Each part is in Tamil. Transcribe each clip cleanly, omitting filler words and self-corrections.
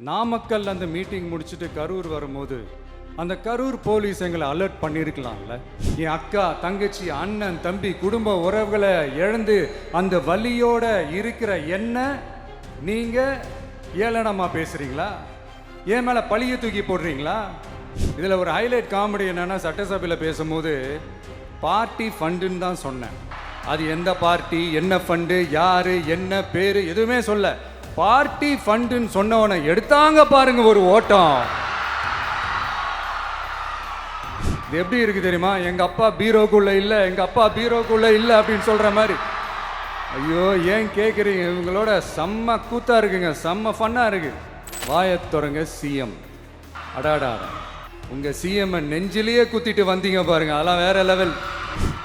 நாமக்கல் அந்த மீட்டிங் முடிச்சுட்டு கரூர் வரும்போது அந்த கரூர் போலீஸ் எங்களை அலர்ட் பண்ணியிருக்கலாம்ல. என் அக்கா, தங்கச்சி, அண்ணன், தம்பி, குடும்ப உறவுகளை இழந்து அந்த வலியோட இருக்கிற என்ன நீங்க ஏளனமா பேசுறீங்களா? என் மேல பழிய தூக்கி போடுறீங்களா? இதுல ஒரு ஹைலைட் காமெடி என்னன்னா, சட்டசபையில் பேசும்போது பார்ட்டி ஃபண்டுன்னு தான் சொன்னேன். அது எந்த பார்ட்டி, என்ன ஃபண்டு, யாரு, என்ன பேரு எதுவுமே சொல்ல. பார்ட்டி ஃபண்டுன்னு சொன்னவனை எடுத்தாங்க பாருங்க ஒரு ஓட்டம். இது எப்படி இருக்கு தெரியுமா? எங்க அப்பா பீரோக்குள்ள இல்ல, எங்க அப்பா பீரோக்குள்ள இல்ல அப்படின்னு சொல்ற மாதிரி. ஐயோ, ஏன் கேட்குறீங்க? இவங்களோட செம்ம கூத்தா இருக்குங்க, செம்ம ஃபன்னா இருக்கு. வாயத்துறங்க சிஎம். அடாடா, உங்க சிஎம் நெஞ்சிலேயே குத்திட்டு வந்தீங்க பாருங்க, அதெல்லாம் வேற லெவல்.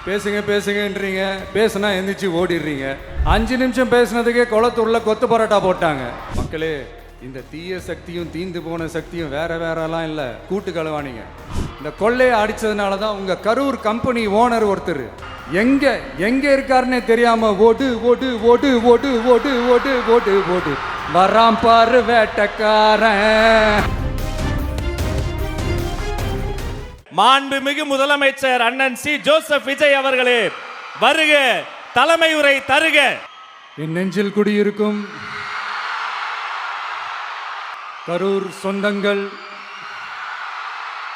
பேசுங்க பேசுங்கன்றீங்க, பேசுனா எந்திரிச்சு ஓடிடுறீங்க. 5 நிமிஷம் பேசுனதுக்கே குளத்தூர்ல கொத்து பரோட்டா போட்டாங்க. மக்களே, இந்த தீய சக்தியும் தீந்து போன சக்தியும் வேற வேறலாம் இல்லை, கூட்டு கலவானீங்க. இந்த கொள்ளையை அடிச்சதுனால தான் உங்க கரூர் கம்பெனி ஓனர் ஒருத்தர் எங்க இருக்காருன்னே தெரியாம ஓடு ஓடு ஓடு ஓடு ஓடு ஓடு ஓடு ஓடு வராம் பாரு வேட்டக்காரன். மாண்புமிகு முதலமைச்சர் அண்ணன் சி ஜோசப் விஜய் அவர்களே, வருக, தலைமை உரை தருக. என் நெஞ்சில் குடியிருக்கும் கரூர் சொந்தங்கள்,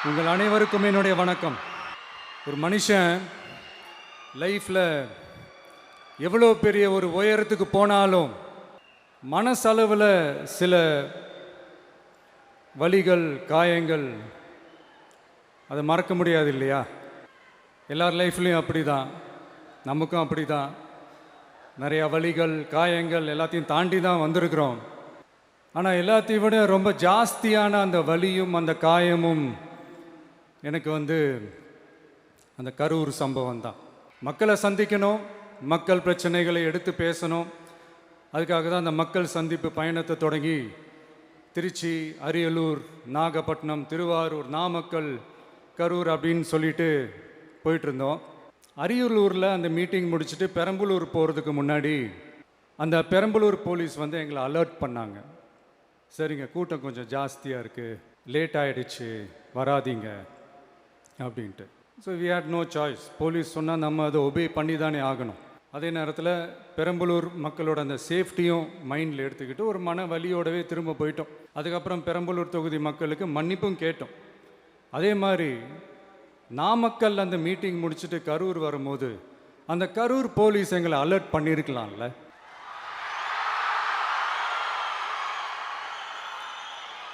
உங்கள் அனைவருக்கும் என்னுடைய வணக்கம். ஒரு மனுஷன் லைஃப்பில் எவ்வளோ பெரிய ஒரு உயரத்துக்கு போனாலும் மனசளவில் சில வலிகள், காயங்கள், அதை மறக்க முடியாது இல்லையா? எல்லார் லைஃப்லேயும் அப்படி தான், நமக்கும் அப்படி தான். நிறையா வலிகள், காயங்கள் எல்லாத்தையும் தாண்டி தான் வந்திருக்கிறோம். ஆனால் எல்லாத்தையும் விட ரொம்ப ஜாஸ்தியான அந்த வலியும் அந்த காயமும் எனக்கு அந்த கரூர் சம்பவம் தான். மக்களை சந்திக்கணும், மக்கள் பிரச்சனைகளை எடுத்து பேசணும். அதுக்காக தான் அந்த மக்கள் சந்திப்பு பயணத்தை தொடங்கி திருச்சி, அரியலூர், நாகப்பட்டினம், திருவாரூர், நாமக்கல், கரூர் அப்படின்னு சொல்லிட்டு போயிட்டுருந்தோம். அரியலூரில் அந்த மீட்டிங் முடிச்சுட்டு பெரம்பலூர் போகிறதுக்கு முன்னாடி அந்த பெரம்பலூர் போலீஸ் எங்களை அலர்ட் பண்ணாங்க. சரிங்க, கூட்டம் கொஞ்சம் ஜாஸ்தியாக இருக்குது, லேட் ஆகிடுச்சு, வராதிங்க அப்படின்ட்டு. So we had no choice. Police சொன்னால் நம்ம அதை ஒபே பண்ணி தானே ஆகணும். அதே நேரத்தில் பெரம்பலூர் மக்களோட அந்த சேஃப்டியும் மைண்டில் எடுத்துக்கிட்டு ஒரு மன வலியோடவே திரும்ப போயிட்டோம். அதுக்கப்புறம் பெரம்பலூர் தொகுதி மக்களுக்கு மன்னிப்பும் கேட்டோம். அதே மாதிரி நாமக்கல் அந்த மீட்டிங் முடிச்சுட்டு கரூர் வரும்போது அந்த கரூர் போலீஸ் எங்களை அலர்ட் பண்ணியிருக்கலாம்ல.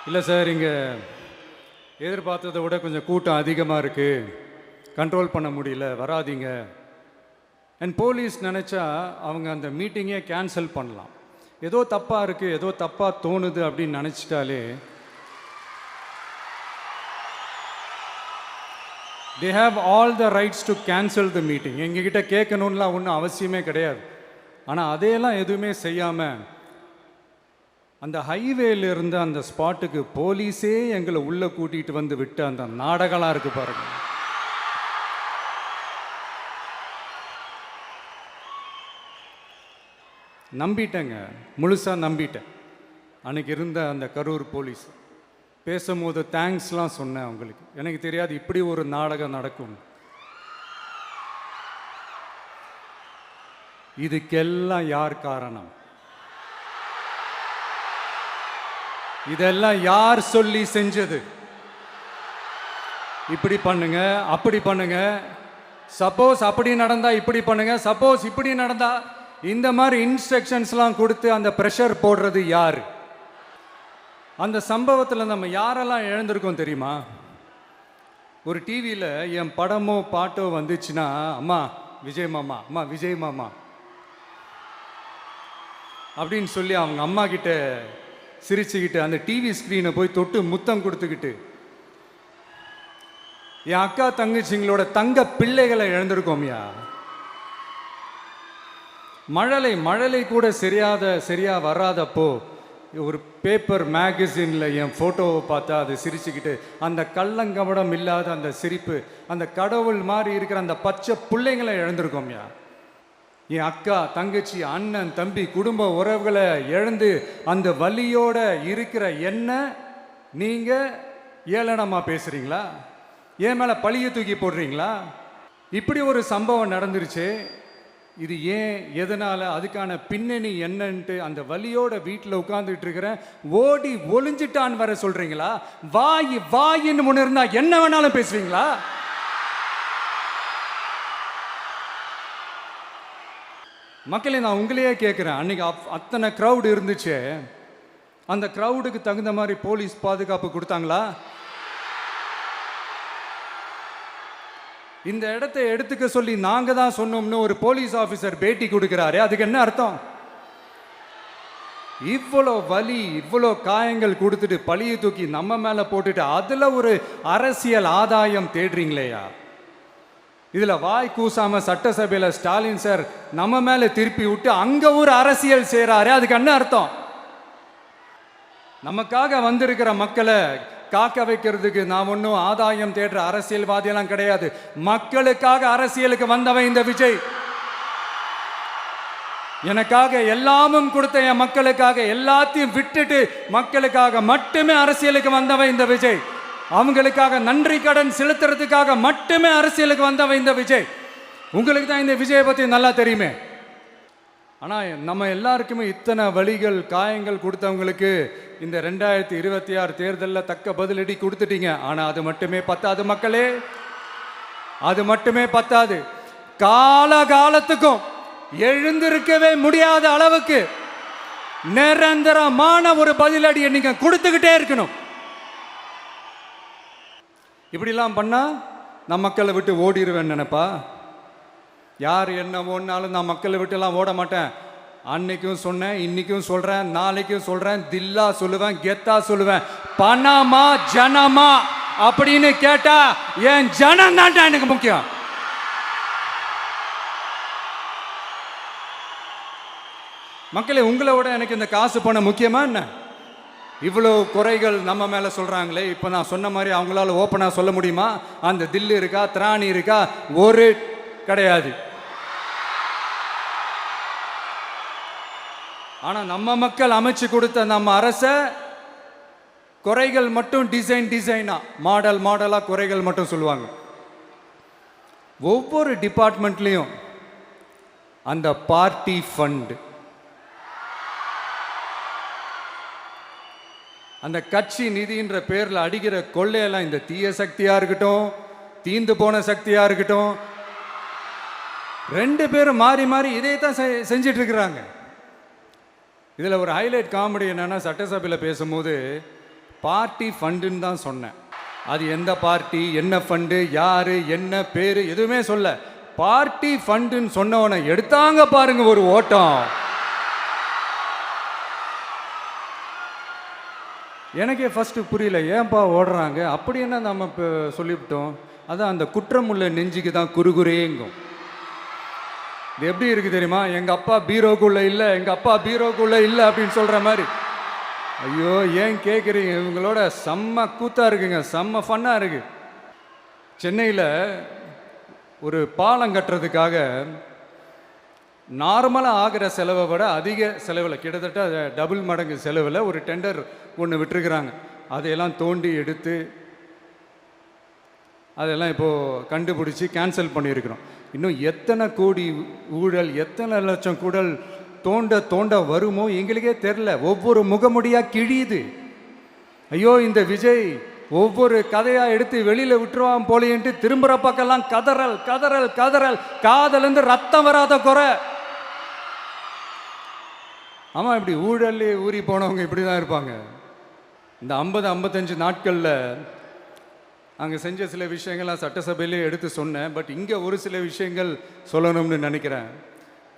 இல்லை சார், இங்கே எதிர்பார்த்ததை விட கொஞ்சம் கூட்டம் அதிகமாக இருக்குது, கண்ட்ரோல் பண்ண முடியல, வராதிங்க. அண்ட் போலீஸ் நினச்சா அவங்க அந்த மீட்டிங்கே கேன்சல் பண்ணலாம். ஏதோ தப்பாக இருக்குது, ஏதோ தப்பாக தோணுது அப்படின்னு நினச்சிட்டாலே they have all the rights to cancel the meeting. எங்ககிட்ட கேட்கணும்லாம் ஒன்றும் அவசியமே கிடையாது. ஆனால் அதையெல்லாம் எதுவுமே செய்யாமல் அந்த ஹைவேல இருந்து அந்த ஸ்பாட்டுக்கு போலீஸே எங்களை உள்ளே கூட்டிகிட்டு வந்து விட்டு அந்த நாடகம்லாம் இருக்கு பாருங்க. நம்பிட்டேங்க, முழுசாக நம்பிட்டேன். அன்னைக்கு இருந்த அந்த கரூர் போலீஸ் பேசும்போது தேங்க்ஸ்லாம் சொன்னேன் அவங்களுக்கு. எனக்கு தெரியாது இப்படி ஒரு நாடகம் நடக்கும். இதுக்கெல்லாம் யார் காரணம்? இதெல்லாம் யார் சொல்லி செஞ்சது? இப்படி பண்ணுங்க, அப்படி பண்ணுங்க, சப்போஸ் அப்படி நடந்தா இப்படி பண்ணுங்க, சப்போஸ் இப்படி நடந்தா இந்த மாதிரி இன்ஸ்ட்ரக்ஷன்ஸ்லாம் கொடுத்து அந்த ப்ரெஷர் போடுறது யார்? அந்த சம்பவத்தில் நம்ம யாரெல்லாம் இழந்திருக்கோம் தெரியுமா? ஒரு டிவியில் என் படமோ பாட்டோ வந்துச்சுன்னா, அம்மா விஜய் மாமா, அம்மா விஜய் மாமா அப்படின்னு சொல்லி அவங்க அம்மா கிட்ட சிரிச்சுக்கிட்டு அந்த டிவி ஸ்க்ரீனை போய் தொட்டு முத்தம் கொடுத்துக்கிட்டு என் அக்கா தங்கச்சிங்களோட தங்க பிள்ளைகளை இழந்திருக்கோம்யா. மழலை கூட சரியா வராதப்போ ஒரு பேப்பர் மேகசினில் என் ஃபோட்டோவை பார்த்தா அது சிரிச்சுக்கிட்டு அந்த கள்ளங்கபடம் இல்லாத அந்த சிரிப்பு, அந்த கடவுள் மாதிரி இருக்கிற அந்த பச்சை பிள்ளைங்களை இழந்திருக்கோம்யா. என் அக்கா, தங்கச்சி, அண்ணன், தம்பி, குடும்ப உறவுகளை இழந்து அந்த வலியோட இருக்கிற என்ன நீங்க ஏளனமா பேசுறீங்களா? என் மேல பழிய தூக்கி போடுறீங்களா? இப்படி ஒரு சம்பவம் நடந்துருச்சு. இது ஏன், எதனால, அதுக்கான பின்னணி என்னன்ட்டு அந்த வலியோட வீட்டில் உட்கார்ந்துட்டு இருக்கிறேன். ஓடி ஒளிஞ்சிட்டான்னு வர சொல்றீங்களா? வாயின்னு ஒன்று இருந்தா என்ன வேணாலும் பேசுவீங்களா? மக்களே, நான் உங்களையே கேட்குறேன். அன்னைக்கு அத்தனை க்ரௌடு இருந்துச்சு. அந்த க்ரௌடுக்கு தகுந்த மாதிரி போலீஸ் பாதுகாப்பு கொடுத்தாங்களா? இந்த இடத்தை எடுத்துக்க சொல்லி நாங்க தான் சொன்னோம்னு ஒரு போலீஸ் ஆஃபீஸர் பேட்டி கொடுக்கிறாரு. அதுக்கு என்ன அர்த்தம்? இவ்வளோ வலி, இவ்வளோ காயங்கள் கொடுத்துட்டு பழியை தூக்கி நம்ம மேல போட்டுட்டு அதுல ஒரு அரசியல் ஆதாயம் தேடுறீங்களேயா? இதுல வாய் கூசாம சட்டசபையில ஸ்டாலின் சார் நம்ம மேல திருப்பி விட்டு அங்க ஒரு அரசியல் செய்றாரு. அதுக்கு என்ன அர்த்தம்? நமக்காக வந்திருக்கிற மக்களை காக்க வைக்கிறதுக்கு நான் ஒன்றும் ஆதாயம் தேடுற அரசியல்வாதியெல்லாம் கிடையாது. மக்களுக்காக அரசியலுக்கு வந்தவன் இந்த விஜய். எனக்காக எல்லாமும் கொடுத்த என் மக்களுக்காக எல்லாத்தையும் விட்டுட்டு மக்களுக்காக மட்டுமே அரசியலுக்கு வந்தவன் இந்த விஜய். அவங்களுக்காக நன்றி கடன் செலுத்துறதுக்காக மட்டுமே அரசியலுக்கு வந்தவன் இந்த விஜய். உங்களுக்கு தான் இந்த விஜயை பற்றி நல்லா தெரியுமே. ஆனால் நம்ம எல்லாருக்குமே இத்தனை வலிகள், காயங்கள் கொடுத்தவங்களுக்கு இந்த 2026 தேர்தலில் தக்க பதிலடி கொடுத்துட்டீங்க. ஆனால் அது மட்டுமே பத்தாது மக்களே, அது மட்டுமே பத்தாது. காலகாலத்துக்கும் எழுந்திருக்கவே முடியாத அளவுக்கு நிரந்தரமான ஒரு பதிலடியை நீங்க கொடுத்துக்கிட்டே இருக்கணும். இப்படிலாம் பண்ணா நான் மக்களை விட்டு ஓடிடுவேன் நினைப்பா? யார் என்ன ஓடினாலும் நான் மக்களை விட்டுலாம் ஓட மாட்டேன். அன்னைக்கும் சொன்னேன், இன்னைக்கும் சொல்றேன், நாளைக்கும் சொல்றேன், தில்லா சொல்லுவேன், கெத்தா சொல்லுவேன். பணமா ஜனமா அப்படின்னு கேட்டா என் ஜனம் தான்டா எனக்கு முக்கியம். மக்களே, உங்களை விட எனக்கு இந்த காசு பணம் முக்கியமா என்ன? இவ்வளோ குறைகள் நம்ம மேலே சொல்கிறாங்களே, இப்போ நான் சொன்ன மாதிரி அவங்களால ஓப்பனாக சொல்ல முடியுமா? அந்த தில்லு இருக்கா, திராணி இருக்கா? ஒரு கிடையாது. ஆனால் நம்ம மக்கள் அமைச்சு கொடுத்த நம்ம அரசை குறைகள் மட்டும் டிசைனா, மாடலாக குறைகள் மட்டும் சொல்லுவாங்க. ஒவ்வொரு டிபார்ட்மெண்ட்லேயும் அந்த பார்ட்டி ஃபண்ட், அந்த கட்சி நிதின்ற பேரில் அடிக்கிற கொள்ளையெல்லாம் இந்த தீய சக்தியாக இருக்கட்டும், தீந்து போன சக்தியாக இருக்கட்டும், ரெண்டு பேரும் மாறி மாறி இதே தான் செஞ்சிட்டு இருக்கிறாங்க. இதில் ஒரு ஹைலைட் காமெடி என்னன்னா, சட்டசபையில் பேசும்போது பார்ட்டி ஃபண்டுன்னு தான் சொன்னேன். அது எந்த பார்ட்டி, என்ன ஃபண்டு, யாரு, என்ன பேர் எதுவுமே சொல்ல. பார்ட்டி ஃபண்டுன்னு சொன்னவனை எடுத்தாங்க பாருங்க ஒரு ஓட்டம். எனக்கே ஃபஸ்ட்டு புரியல, ஏன்பா ஓடுறாங்க? அப்படி என்ன நம்ம இப்போ சொல்லிவிட்டோம்? அதான் அந்த குற்றம் உள்ள நெஞ்சுக்கு தான் குறுகுறேங்கும். இது எப்படி இருக்குது தெரியுமா? எங்கள் அப்பா பீரோக்குள்ளே இல்லை, எங்கள் அப்பா பீரோக்குள்ளே இல்லை அப்படின்னு சொல்கிற மாதிரி. ஐயோ, ஏன் கேட்குறீங்க? இவங்களோட செம்ம கூத்தாக இருக்குங்க, செம்ம ஃபன்னாக இருக்குது. சென்னையில் ஒரு பாலம் கட்டுறதுக்காக நார்மலாக ஆகிற செலவை விட அதிக செலவில், கிட்டத்தட்ட டபுள் மடங்கு செலவில் ஒரு டெண்டர் ஒன்று விட்டுருக்குறாங்க. அதையெல்லாம் தோண்டி எடுத்து அதெல்லாம் இப்போது கண்டுபிடிச்சி கேன்சல் பண்ணியிருக்கிறோம். இன்னும் எத்தனை கோடி ஊழல், எத்தனை லட்சம் குடல் தோண்ட வருமோ எங்களுக்கே தெரில. ஒவ்வொரு முகமுடியாக கிழியுது. ஐயோ, இந்த விஜய் ஒவ்வொரு கதையாக எடுத்து வெளியில் விட்டுருவான் போலேன்ட்டு திரும்புகிற பக்கம்லாம் கதறல் கதறல் கதறல். காதலேருந்து ரத்தம் வராத குறை. ஆமாம், இப்படி ஊழல்லே ஊறி போனவங்க இப்படி தான் இருப்பாங்க. இந்த 50-55 நாட்களில் அங்கே செஞ்ச சில விஷயங்கள்லாம் சட்டசபையிலே எடுத்து சொன்னேன். பட் இங்கே ஒரு சில விஷயங்கள் சொல்லணும்னு நினைக்கிறேன்.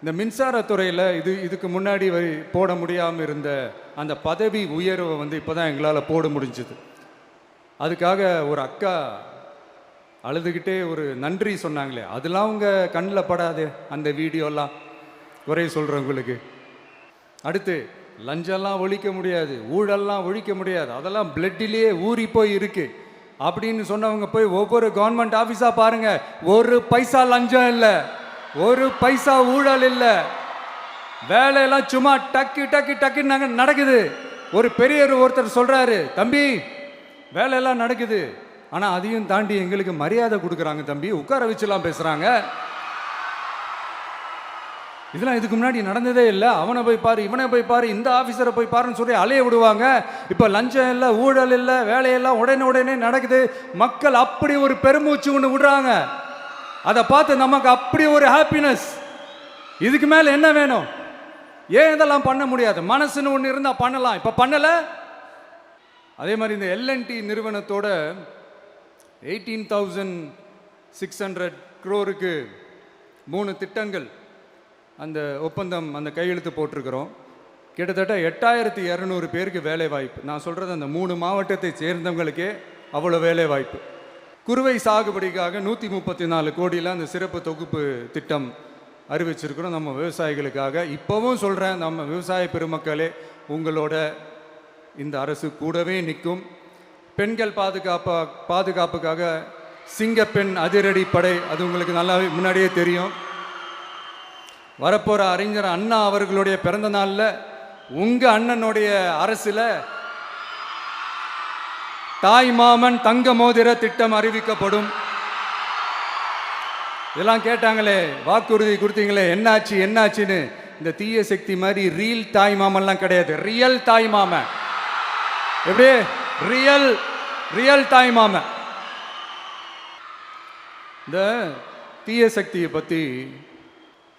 இந்த மின்சாரத்துறையில் இதுக்கு முன்னாடி போட முடியாமல் இருந்த அந்த பதவி உயர்வை இப்போ தான் எங்களால் போட முடிஞ்சுது. அதுக்காக ஒரு அக்கா அழுதுகிட்டே ஒரு நன்றி சொன்னாங்களே, அதெல்லாம் உங்கள் கண்ணில் படாது அந்த வீடியோலாம், குறை சொல்கிறவங்களுக்கு. அடுத்து லஞ்சம்லாம் ஒழிக்க முடியாது, ஊழல்லாம் ஒழிக்க முடியாது, அதெல்லாம் பிளட்டிலேயே ஊறி போய் இருக்கு அப்படின்னு சொன்னவங்க போய் ஒவ்வொரு கவர்மெண்ட் ஆஃபீஸாக பாருங்க, ஒரு பைசா லஞ்சம் இல்லை. ஒரு பைசா ஊழல் இல்லை. வேலையெல்லாம் சும்மா டக்கு டக்கு டக்குன்னு நடக்குது. ஒரு பெரியவர் ஒருத்தர் சொல்றாரு, தம்பி வேலையெல்லாம் நடக்குது, ஆனா அதையும் தாண்டி எங்களுக்கு மரியாதை கொடுக்குறாங்க தம்பி, உட்கார வச்சுலாம் பேசுறாங்க. இதெல்லாம் இதுக்கு முன்னாடி நடந்ததே இல்லை. அவனை போய் பாரு, இவனை போய் பாரு, இந்த ஆஃபீஸரை போய் பாருன்னு சொல்லி அலைய விடுவாங்க. இப்போ லஞ்சம் இல்லை, ஊழல் இல்லை, வேலையெல்லாம் உடனே நடக்குது. மக்கள் அப்படி ஒரு பெருமூச்சு ஒன்று விடுறாங்க. அதை பார்த்து நமக்கு அப்படி ஒரு ஹாப்பினஸ். இதுக்கு மேலே என்ன வேணும்? ஏன் இதெல்லாம் பண்ண முடியாது? மனசுன்னு ஒன்று இருந்தால் பண்ணலாம். இப்போ பண்ணலை. அதே மாதிரி இந்த எல்என்டி நிறுவனத்தோட 18,600 crore 3 திட்டங்கள் அந்த ஒப்பந்தம், அந்த கையெழுத்து போட்டிருக்கிறோம். கிட்டத்தட்ட 8,200 பேருக்கு வேலை வாய்ப்பு. நான் சொல்கிறது அந்த 3 மாவட்டத்தை சேர்ந்தவங்களுக்கே அவ்வளோ வேலை வாய்ப்பு. குறுவை சாகுபடிக்காக 134 கோடியில் அந்த சிறப்பு தொகுப்பு திட்டம் அறிவிச்சிருக்கிறோம் நம்ம விவசாயிகளுக்காக. இப்போவும் சொல்கிறேன், நம்ம விவசாய பெருமக்களே, உங்களோட இந்த அரசு கூடவே நிற்கும். பெண்கள் பாதுகாப்புக்காக சிங்கப்பெண் அதிரடி படை, அது உங்களுக்கு நல்லா முன்னாடியே தெரியும். வரப்போகிற அறிஞர் அண்ணா அவர்களுடைய பிறந்த நாளில் உங்கள் அண்ணனுடைய அரசில் தாய் மாமன் தங்க மோதிர திட்டம் அறிவிக்கப்படும். இதெல்லாம் கேட்டாங்களே, வாக்குறுதி கொடுத்தீங்களே, என்னாச்சுன்னு. இந்த தீய சக்தி மாதிரி ரியல் தாய் மாமன்லாம் கிடையாது. ரியல் தாய் மாமன். எப்படி? ரியல் தாய் மாமன். இந்த தீய சக்தியை பற்றி,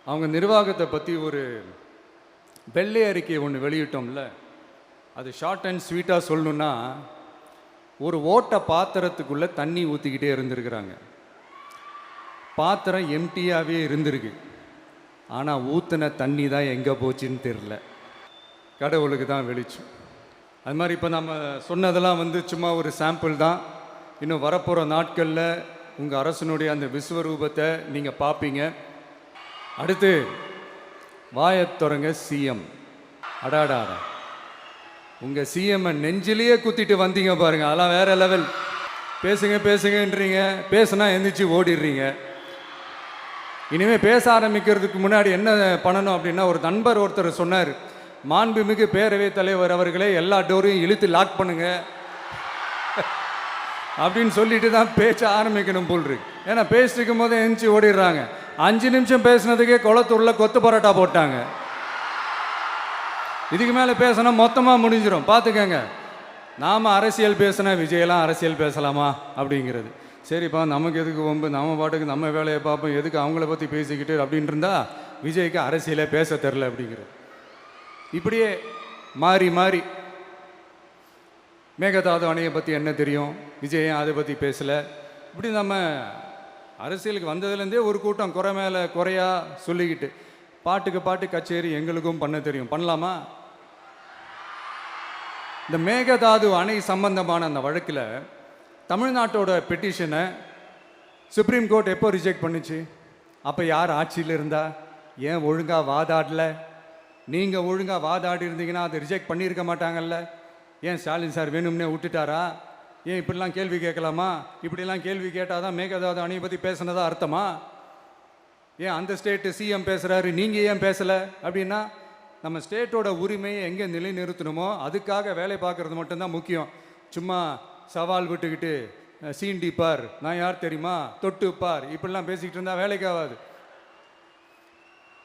அவங்க நிர்வாகத்தை பற்றி ஒரு வெள்ளை அறிக்கையை ஒன்று வெளியிட்டோம்ல, அது ஷார்ட் அண்ட் ஸ்வீட்டாக சொல்லணுன்னா, ஒரு ஓட்ட பாத்திரத்துக்குள்ளே தண்ணி ஊற்றிக்கிட்டே இருந்திருக்கிறாங்க. பாத்திரம் எம்டியாகவே இருந்திருக்கு, ஆனால் ஊற்றின தண்ணி தான் எங்கே போச்சுன்னு தெரில. கடவுளுக்கு தான் வெளிச்சம். அது மாதிரி இப்போ நம்ம சொன்னதெல்லாம் சும்மா ஒரு சாம்பிள் தான். இன்னும் வரப்போகிற நாட்களில் உங்கள் அரசனுடைய அந்த விஸ்வரூபத்தை நீங்கள் பார்ப்பீங்க. அடுத்து வாயத்துறங்க சிஎம். அடாடா, உங்கள் சிஎம்மை நெஞ்சிலேயே குத்திட்டு வந்தீங்க பாருங்க, அதெல்லாம் வேற லெவல். பேசுங்கன்றீங்க, பேசுனா எந்திரிச்சு ஓடிடுறீங்க. இனிமேல் பேச ஆரம்பிக்கிறதுக்கு முன்னாடி என்ன பண்ணணும் அப்படின்னா, ஒரு நண்பர் ஒருத்தர் சொன்னார், மாண்புமிகு பேரவைத் தலைவர் அவர்களே, எல்லா டோரையும் இழுத்து லாக் பண்ணுங்க அப்படின்னு சொல்லிட்டு தான் பேச்ச ஆரம்பிக்கணும் போல் இருக்கு. ஏன்னா பேசிட்டு இருக்கும் போதே எந்திரிச்சு ஓடிடுறாங்க. 5 நிமிஷம் பேசுனதுக்கே குளத்தூரில் கொத்து பரோட்டா போட்டாங்க. இதுக்கு மேலே பேசினா மொத்தமாக முடிஞ்சிடும், பார்த்துக்கங்க. நாம் அரசியல் பேசினா விஜயெல்லாம் அரசியல் பேசலாமா அப்படிங்கிறது. சரிப்பா, நமக்கு எதுக்கு வம்பு, நம்ம பாட்டுக்கு நம்ம வேலையை பார்ப்போம், எதுக்கு அவங்கள பற்றி பேசிக்கிட்டு அப்படின்னு இருந்தால் விஜய்க்கு அரசியலே பேச தெரில அப்படிங்கிறது. இப்படியே மாறி மேகதாது அணையை பற்றி என்ன தெரியும், விஜய் அதை பற்றி பேசலை. இப்படி நம்ம அரசியலுக்கு வந்ததுலேருந்தே ஒரு கூட்டம் குறை மேலே குறையா சொல்லிக்கிட்டு, பாட்டு கச்சேரி எங்களுக்கும் பண்ண தெரியும், பண்ணலாமா? இந்த மேகதாது அணை சம்பந்தமான அந்த வழக்கில் தமிழ்நாட்டோட பெட்டிஷனை சுப்ரீம் கோர்ட் எப்போ ரிஜெக்ட் பண்ணுச்சு? அப்போ யார் ஆட்சியில் இருந்தா? ஏன் ஒழுங்காக வாதாடல? நீங்கள் ஒழுங்காக வாதாடி இருந்தீங்கன்னா அதை ரிஜெக்ட் பண்ணியிருக்க மாட்டாங்கல்ல. ஏன் ஸ்டாலின் சார் வேணும்னே விட்டுட்டாரா? ஏன் இப்படிலாம் கேள்வி கேட்கலாமா? இப்படிலாம் கேள்வி கேட்டால் தான் மேகதாது அணையை பற்றி பேசுனதா அர்த்தமா? ஏன் அந்த ஸ்டேட்டு சிஎம் பேசுகிறாரு, நீங்கள் ஏன் பேசலை அப்படின்னா, நம்ம ஸ்டேட்டோட உரிமையை எங்கே நிலைநிறுத்தணுமோ அதுக்காக வேலை பார்க்குறது மட்டும்தான் முக்கியம். சும்மா சவால் விட்டுக்கிட்டு சீண்டிப்பார், நான் யார் தெரியுமா, தொட்டுப்பார், இப்படிலாம் பேசிக்கிட்டு இருந்தால் வேலைக்கு ஆகாது.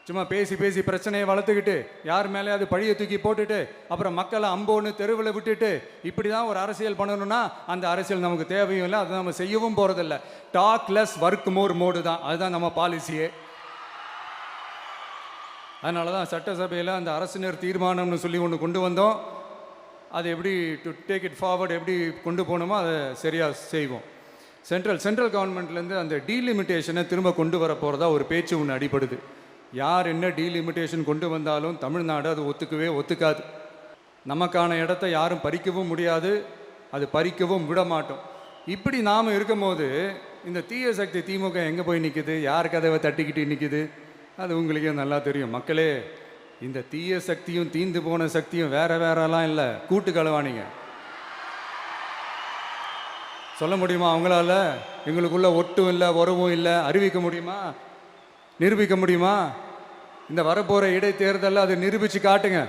சும்மா பேசி பிரச்சனையை வளர்த்துக்கிட்டு யார் மேலேயாவது பழியை தூக்கி போட்டுட்டு அப்புறம் மக்களை அம்போன்னு தெருவில் விட்டுட்டு இப்படி தான் ஒரு அரசியல் பண்ணணும்னா அந்த அரசியல் நமக்கு தேவையும் இல்லை, அதை நம்ம செய்யவும் போகிறதில்ல. Talk less work more mode தான், அதுதான் நம்ம பாலிசியே. அதனால தான் சட்டசபையில் அந்த அரசினர் தீர்மானம்னு சொல்லி ஒன்று கொண்டு வந்தோம். அது எப்படி டு டேக் இட் ஃபார்வர்ட், எப்படி கொண்டு போகணுமோ அதை சரியாக செய்வோம். சென்ட்ரல் கவர்மெண்ட்லேருந்து அந்த டீலிமிட்டேஷனை திரும்ப கொண்டு வர போகிறதா ஒரு பேச்சு ஒன்று அடிபடுது. யார் என்ன டீலிமிட்டேஷன் கொண்டு வந்தாலும் தமிழ்நாடு அது ஒத்துக்காது. நமக்கான இடத்த யாரும் பறிக்கவும் முடியாது, அது பறிக்கவும் விட மாட்டோம். இப்படி நாம் இருக்கும்போது இந்த தீய சக்தி திமுக எங்கே போய் நிற்குது, யார் கதவை தட்டிக்கிட்டு நிற்குது, அது உங்களுக்கே நல்லா தெரியும். மக்களே, இந்த தீய சக்தியும் தீந்து போன சக்தியும் வேறலாம் இல்லை, கூட்டு களவாணிங்க. சொல்ல முடியுமா அவங்களால? எங்களுக்குள்ள ஒட்டும் இல்லை, உறவும் இல்லை, அறிவிக்க முடியுமா? நிரூபிக்க முடியுமா? இந்த வரப்போகிற இடைத்தேர்தலில் அதை நிரூபித்து காட்டுங்க,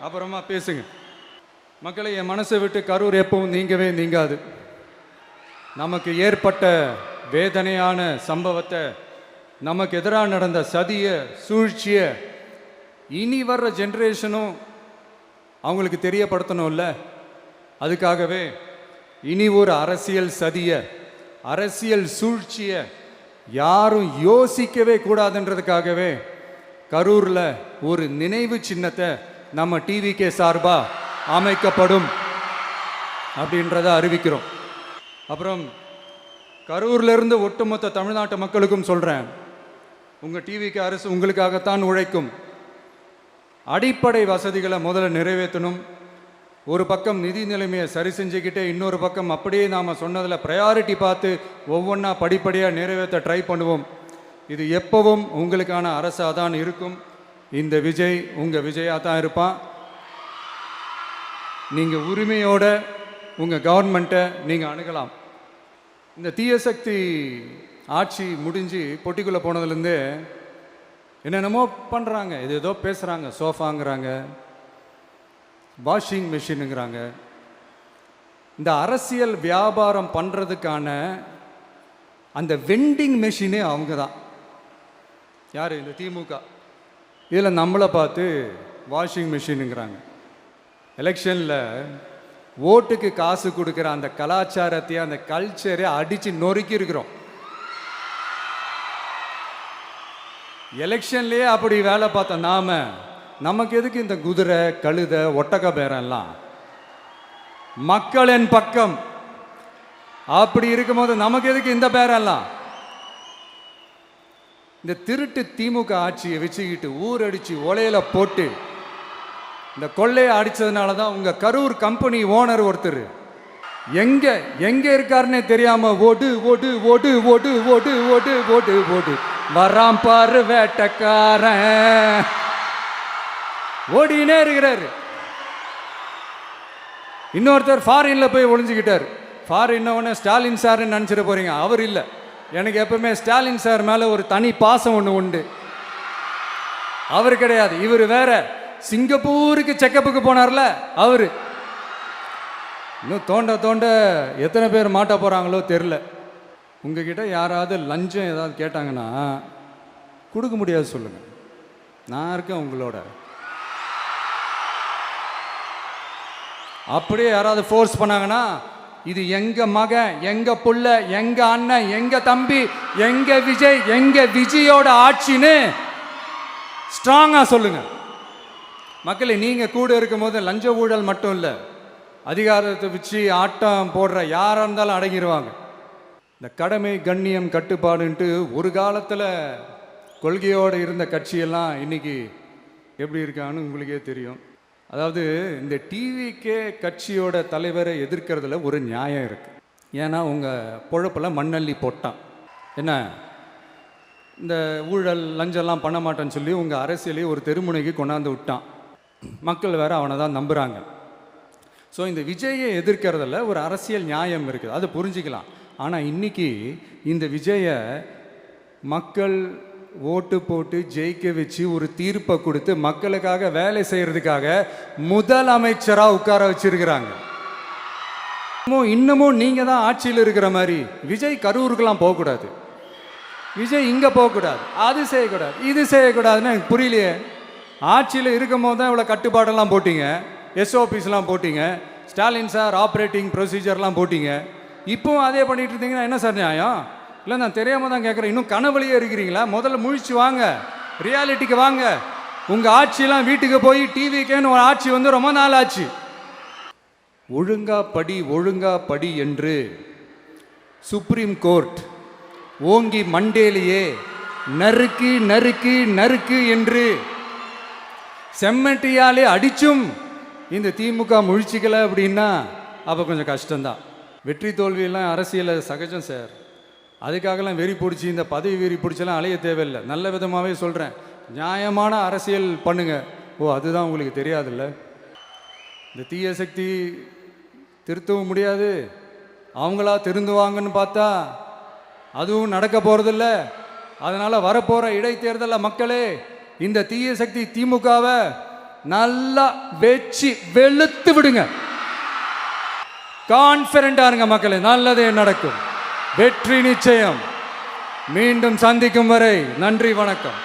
அப்புறமா பேசுங்க. மக்களை, என் மனசை விட்டு கரூர் எப்பவும் நீங்கவே நீங்காது. நமக்கு ஏற்பட்ட வேதனையான சம்பவத்தை, நமக்கு எதிராக நடந்த சதியை, சூழ்ச்சியை இனி வர்ற ஜென்ரேஷனும் அவங்களுக்கு தெரியப்படுத்தணும்ல. அதுக்காகவே இனி ஒரு அரசியல் சதியை, அரசியல் சூழ்ச்சியை யாரும் யோசிக்கவே கூடாதுன்றதுக்காகவே கரூரில் ஒரு நினைவு சின்னத்தை நம்ம டிவிகே சார்பாக அமைக்கப்படும் அப்படின்றத அறிவிக்கிறோம். அப்புறம் கரூர்லேருந்து ஒட்டுமொத்த தமிழ்நாட்டு மக்களுக்கும் சொல்கிறேன், உங்கள் டிவிகே அரசு உங்களுக்காகத்தான் உழைக்கும். அடிப்படை வசதிகளை முதல்ல நிறைவேற்றணும். ஒரு பக்கம் நிதி நிலைமையை சரி செஞ்சுக்கிட்டே, இன்னொரு பக்கம் அப்படியே நாம் சொன்னதில் ப்ரையாரிட்டி பார்த்து ஒவ்வொன்றா படிப்படியாக நிறைவேற்ற ட்ரை பண்ணுவோம். இது எப்பவும் உங்களுக்கான அரசாக தான் இருக்கும். இந்த விஜய் உங்கள் விஜயாக தான் இருப்பான். நீங்கள் உரிமையோட உங்கள் கவர்மெண்ட்டை நீங்கள் அணுகலாம். இந்த தீய சக்தி ஆட்சி முடிஞ்சு பொட்டிக்குள்ளே போனதுலேருந்து என்னென்னமோ பண்ணுறாங்க, இது ஏதோ பேசுகிறாங்க, சோஃபாங்கிறாங்க, வாஷிங் மிஷினுங்கிறாங்க. இந்த அரசியல் வியாபாரம் பண்ணுறதுக்கான அந்த வெண்டிங் மெஷினே அவங்க தான். யார்? இந்த திமுக. இதில் நம்மளை பார்த்து வாஷிங் மிஷினுங்கிறாங்க. எலெக்ஷனில் ஓட்டுக்கு காசு கொடுக்குற அந்த கலாச்சாரத்தையே, அந்த கல்ச்சரை அடித்து நொறுக்கி இருக்கிறோம். எலெக்ஷன்லேயே அப்படி வேலை பார்த்தோம் நாம. நமக்கு எதுக்கு இந்த குதிரை, கழுதை, ஒட்டக பேரெல்லாம்? மக்களின் பக்கம் அப்படி இருக்கும்போது நமக்கு எதுக்கு இந்த பேரெல்லாம்? இந்த திருட்டு திமுக ஆட்சியை வச்சுக்கிட்டு ஊரடிச்சு ஒலையில போட்டு இந்த கொள்ளையை அடிச்சதுனால தான் உங்க கரூர் கம்பெனி ஓனர் ஒருத்தர் எங்க இருக்காருன்னே தெரியாம ஓடு ஓடு ஓடு ஓடு ஓடு ஓடு ஓடு ஓடு வராம் பாரு வேட்டக்காரன் ஓடினே இருக்கிறாரு. இன்னொருத்தர் ஃபாரின்ல போய் ஒளிஞ்சுக்கிட்டார். ஃபாரின் ஸ்டாலின் சார்ன்னு நினச்சிட போறீங்க, அவர் இல்லை. எனக்கு எப்பவுமே ஸ்டாலின் சார் மேலே ஒரு தனி பாசம் ஒன்று உண்டு. அவர் கிடையாது, இவர் வேற. சிங்கப்பூருக்கு செக்கப்புக்கு போனார்ல அவர். இன்னும் தோண்ட தோண்ட எத்தனை பேர் மாட்ட போகிறாங்களோ தெரில. உங்ககிட்ட யாராவது லஞ்சம் ஏதாவது கேட்டாங்கன்னா கொடுக்க முடியாது சொல்லுங்கள், நான் இருக்கேன் உங்களோட. அப்படியே யாராவது ஃபோர்ஸ் பண்ணாங்கன்னா இது எங்க மகன், எங்க புள்ள, எங்க அண்ணன், எங்க தம்பி, எங்க விஜய், எங்க விஜயோட ஆட்சின்னு ஸ்ட்ராங்கா சொல்லுங்க. மக்களை, நீங்க கூட இருக்கும் போது லஞ்ச ஊழல் மட்டும் இல்லை, அதிகாரத்தை வச்சு ஆட்டம் போடுற யாரா இருந்தாலும் அடங்கிடுவாங்க. இந்த கடமை, கண்ணியம், கட்டுப்பாடுன்ட்டு ஒரு காலத்தில் கொள்கையோடு இருந்த கட்சியெல்லாம் இன்னைக்கு எப்படி இருக்கான்னு உங்களுக்கே தெரியும். அதாவது இந்த டிவிகே கட்சியோட தலைவரை எதிர்க்கிறதுல ஒரு நியாயம் இருக்குது. ஏன்னா உங்கள் பொழப்பில் மண்ணள்ளி போட்டான். என்ன, இந்த ஊழல் லஞ்சம்லாம் பண்ண மாட்டேன்னு சொல்லி உங்கள் அரசியலையே ஒரு தெருமுனைக்கு கொண்டாந்து விட்டான். மக்கள் வேறு அவனை தான் நம்புகிறாங்க. ஸோ இந்த விஜயை எதிர்க்கிறதுல ஒரு அரசியல் நியாயம் இருக்குது, அதை புரிஞ்சிக்கலாம். ஆனால் இன்னைக்கு இந்த விஜயை மக்கள் ஓட்டு போட்டு ஜெயிக்க வச்சு ஒரு தீர்ப்பை கொடுத்து மக்களுக்காக வேலை செய்யறதுக்காக முதலமைச்சராக உட்கார வச்சிருக்கிறாங்க. இன்னமும் நீங்க தான் ஆட்சியில் இருக்கிற மாதிரி விஜய் கரூருக்கெல்லாம் போகக்கூடாது, விஜய் இங்கே போகக்கூடாது, அது செய்யக்கூடாது, இது செய்யக்கூடாதுன்னு எனக்கு புரியலையே. ஆட்சியில் இருக்கும் போது தான் இவ்வளோ கட்டுப்பாடெல்லாம் போட்டீங்க, எஸ்ஓபிஸ்லாம் போட்டீங்க, ஸ்டாலின் சார் ஆப்ரேட்டிங் ப்ரொசீஜர்லாம் போட்டீங்க. இப்போவும் அதே பண்ணிட்டு இருந்தீங்கன்னா என்ன சார் நியாயம்? இல்லை, நான் தெரியாமல் தான் கேட்குறேன். இன்னும் கனவுலையே இருக்கிறீங்களா? முதல்ல முழிச்சு வாங்க, ரியாலிட்டிக்கு வாங்க. உங்கள் ஆட்சியெல்லாம் வீட்டுக்கு போய் டிவிக்கேன்னு ஒரு ஆட்சி வந்து ரொம்ப நாள் ஆச்சு. ஒழுங்கா படி, ஒழுங்கா படி என்று சுப்ரீம் கோர்ட் ஓங்கி மண்டேலியே நறுக்கு நறுக்கு நறுக்கு என்று செம்மட்டியாலே அடிச்சும் இந்த திமுக முழிச்சிக்கல அப்படின்னா அப்போ கொஞ்சம் கஷ்டம்தான். வெற்றி தோல்வியெல்லாம் அரசியலில் சகஜம் சார். அதுக்காகலாம் வெறி பிடிச்சி இந்த பதவி வெறி பிடிச்செல்லாம் அலைய தேவையில்லை. நல்ல விதமாகவே சொல்கிறேன், நியாயமான அரசியல் பண்ணுங்க. ஓ, அதுதான் உங்களுக்கு தெரியாதுல்ல. இந்த தீய சக்தி திருத்தவும் முடியாது, அவங்களா திருந்துவாங்கன்னு பார்த்தா அதுவும் நடக்க போகிறதில்ல. அதனால் வரப்போகிற இடைத்தேர்தலில் மக்களே இந்த தீய சக்தி திமுகவை நல்லா வெச்சு வெளுத்து விடுங்க. கான்ஃபிடண்டா இருங்க மக்களே, நல்லதே நடக்கும், வெற்றி நிச்சயம். மீண்டும் சந்திக்கும் வரை நன்றி, வணக்கம்.